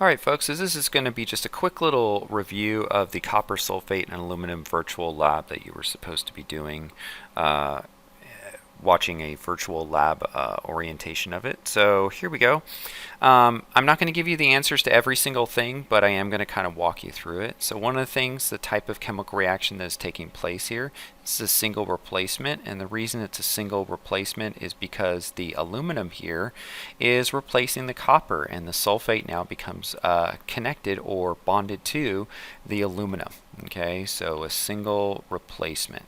Alright folks, so this is going to be just a quick little review of the copper sulfate and aluminum virtual lab that you were supposed to be doing, watching a virtual lab orientation of it. So here we go. I'm not going to give you the answers to every single thing, but I am going to kind of walk you through it. So one of the things, the type of chemical reaction that is taking place here, it's a single replacement, and the reason it's a single replacement is because the aluminum here is replacing the copper, and the sulfate now becomes connected or bonded to the aluminum. Okay, so a single replacement.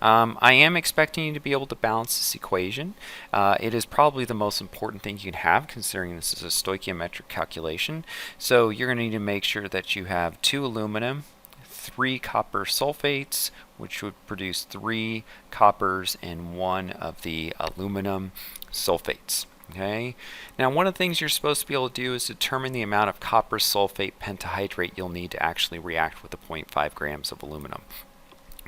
I am expecting you to be able to balance this equation. It is probably the most important thing you can have, considering this is a stoichiometric calculation. So you're going to need to make sure that you have 2 aluminum, 3 copper sulfates, which would produce 3 coppers and 1 of the aluminum sulfates. Okay. Now, one of the things you're supposed to be able to do is determine the amount of copper sulfate pentahydrate you'll need to actually react with the 0.5 grams of aluminum.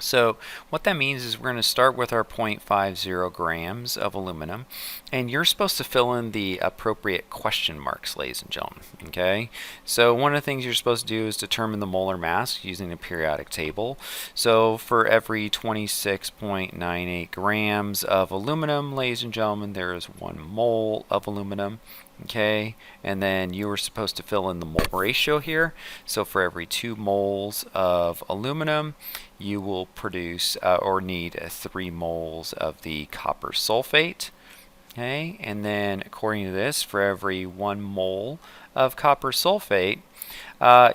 So what that means is we're going to start with our 0.50 grams of aluminum, and you're supposed to fill in the appropriate question marks, ladies and gentlemen. Okay, so one of the things you're supposed to do is determine the molar mass using the periodic table. So for every 26.98 grams of aluminum, ladies and gentlemen, there is 1 mole of aluminum. Okay, and then you were supposed to fill in the mole ratio here. So for every 2 moles of aluminum, you will produce or need 3 moles of the copper sulfate. Okay, and then according to this, for every 1 mole of copper sulfate,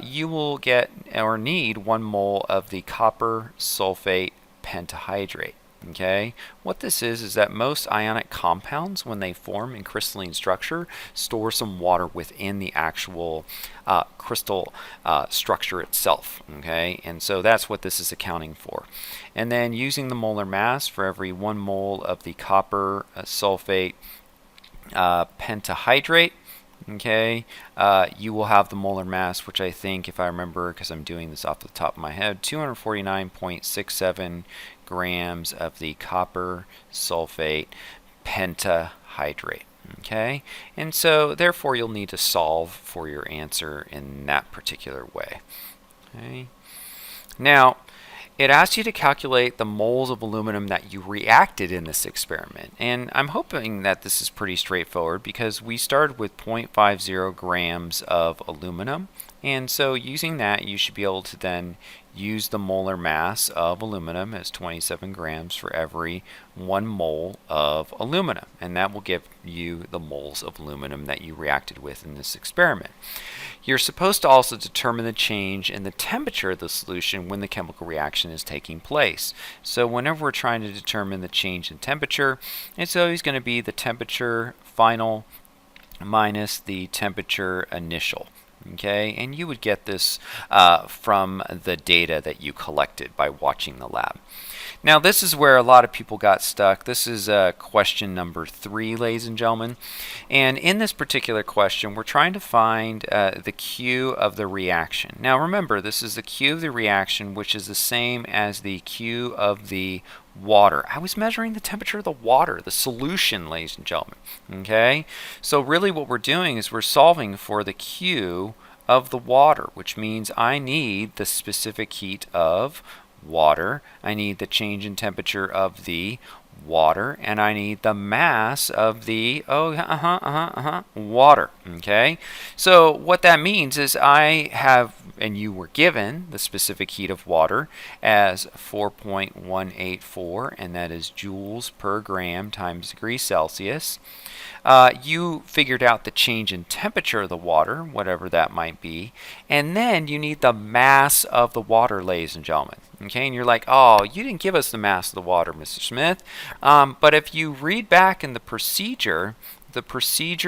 you will get or need 1 mole of the copper sulfate pentahydrate. Okay, what this is that most ionic compounds, when they form in crystalline structure, store some water within the actual crystal structure itself. Okay, and so that's what this is accounting for. And then using the molar mass for every 1 mole of the copper sulfate pentahydrate, okay, you will have the molar mass, which I think, if I remember, because I'm doing this off the top of my head, 249.67 grams of the copper sulfate pentahydrate. Okay, and so therefore you'll need to solve for your answer in that particular way. Okay, now it asks you to calculate the moles of aluminum that you reacted in this experiment. And I'm hoping that this is pretty straightforward because we started with 0.50 grams of aluminum. And so using that, you should be able to then use the molar mass of aluminum as 27 grams for every 1 mole of aluminum. And that will give you the moles of aluminum that you reacted with in this experiment. You're supposed to also determine the change in the temperature of the solution when the chemical reaction is taking place. So whenever we're trying to determine the change in temperature, it's always going to be the temperature final minus the temperature initial. Okay, and you would get this from the data that you collected by watching the lab. Now this is where a lot of people got stuck. This is question number 3, ladies and gentlemen. And in this particular question, we're trying to find the Q of the reaction. Now remember, this is the Q of the reaction, which is the same as the Q of the water. I was measuring the temperature of the water, the solution, ladies and gentlemen. Okay, so really what we're doing is we're solving for the Q of the water, which means I need the specific heat of water, I need the change in temperature of the water, and I need the mass of the water. Okay, so what that means is I have, and you were given the specific heat of water as 4.184, and that is joules per gram times degrees Celsius. You figured out the change in temperature of the water, whatever that might be, and then you need the mass of the water, ladies and gentlemen. Okay, and you're like, oh, you didn't give us the mass of the water, Mr. Smith. But if you read back in the procedure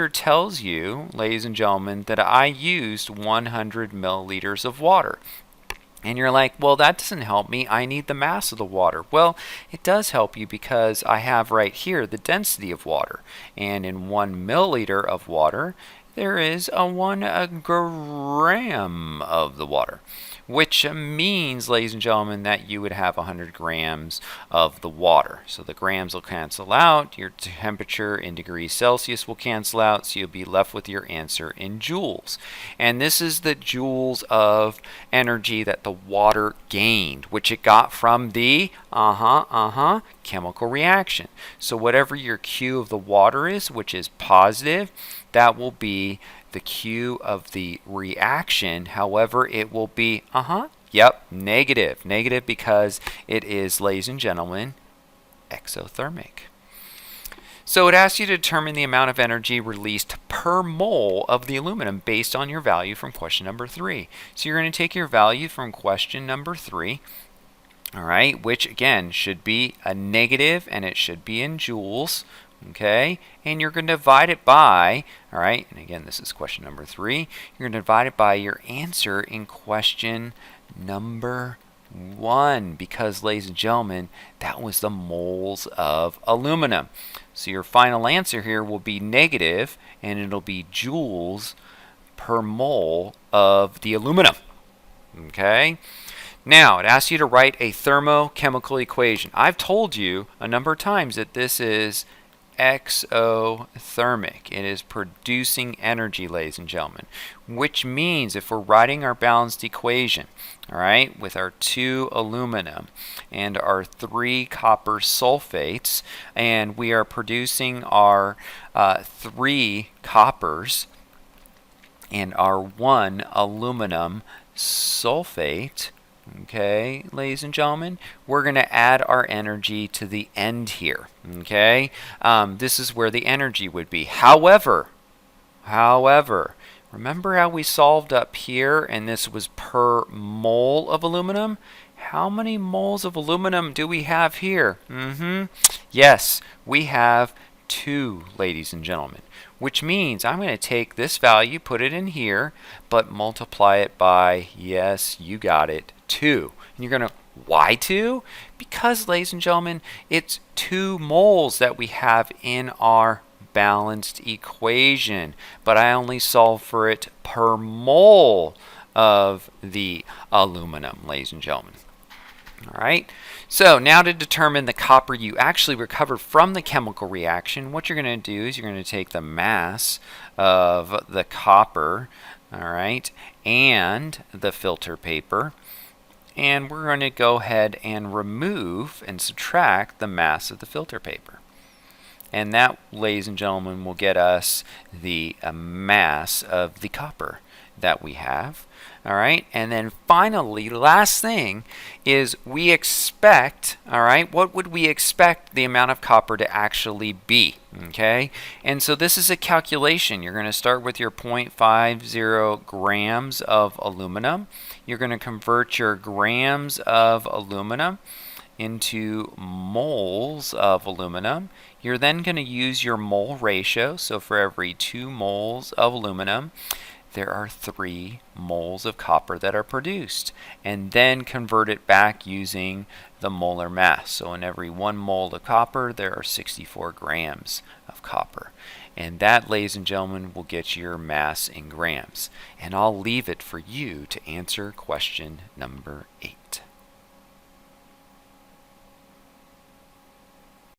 tells you, ladies and gentlemen, that I used 100 milliliters of water. And you're like, well, that doesn't help me. I need the mass of the water. Well, it does help you because I have right here the density of water. And in 1 milliliter of water, there is a 1 gram of the water, which means, ladies and gentlemen, that you would have 100 grams of the water. So the grams will cancel out, your temperature in degrees Celsius will cancel out, so you'll be left with your answer in joules. And this is the joules of energy that the water gained, which it got from the chemical reaction. So whatever your Q of the water is, which is positive, that will be the Q of the reaction. However, it will be, negative. Negative because it is, ladies and gentlemen, exothermic. So it asks you to determine the amount of energy released per mole of the aluminum based on your value from question number 3. So you're going to take your value from question number 3, all right, which again should be a negative and it should be in joules. Okay, and you're going to divide it by, all right, and again, this is question number 3. You're going to divide it by your answer in question number 1 because, ladies and gentlemen, that was the moles of aluminum. So your final answer here will be negative, and it'll be joules per mole of the aluminum. Okay. Now, it asks you to write a thermochemical equation. I've told you a number of times that this is exothermic. It is producing energy, ladies and gentlemen, which means if we're writing our balanced equation, all right, with our 2 aluminum and our 3 copper sulfates, and we are producing our 3 coppers and our 1 aluminum sulfate, okay, ladies and gentlemen, we're going to add our energy to the end here, okay? This is where the energy would be. However, remember how we solved up here and this was per mole of aluminum? How many moles of aluminum do we have here? Yes, we have 2, ladies and gentlemen, which means I'm going to take this value, put it in here, but multiply it by, yes, you got it, 2. And you're going to, why 2? Because, ladies and gentlemen, it's 2 moles that we have in our balanced equation, but I only solve for it per mole of the aluminum, ladies and gentlemen. All right, so now to determine the copper you actually recovered from the chemical reaction, what you're going to do is you're going to take the mass of the copper, all right, and the filter paper, and we're going to go ahead and remove and subtract the mass of the filter paper. And that, ladies and gentlemen, will get us the mass of the copper that we have. All right, and then finally, last thing is we expect, all right, what would we expect the amount of copper to actually be, okay? And so this is a calculation. You're going to start with your 0.50 grams of aluminum. You're going to convert your grams of aluminum into moles of aluminum. You're then going to use your mole ratio. So for every 2 moles of aluminum, there are 3 moles of copper that are produced, and then convert it back using the molar mass. So in every 1 mole of copper, there are 64 grams of copper. And that, ladies and gentlemen, will get your mass in grams. And I'll leave it for you to answer question number 8.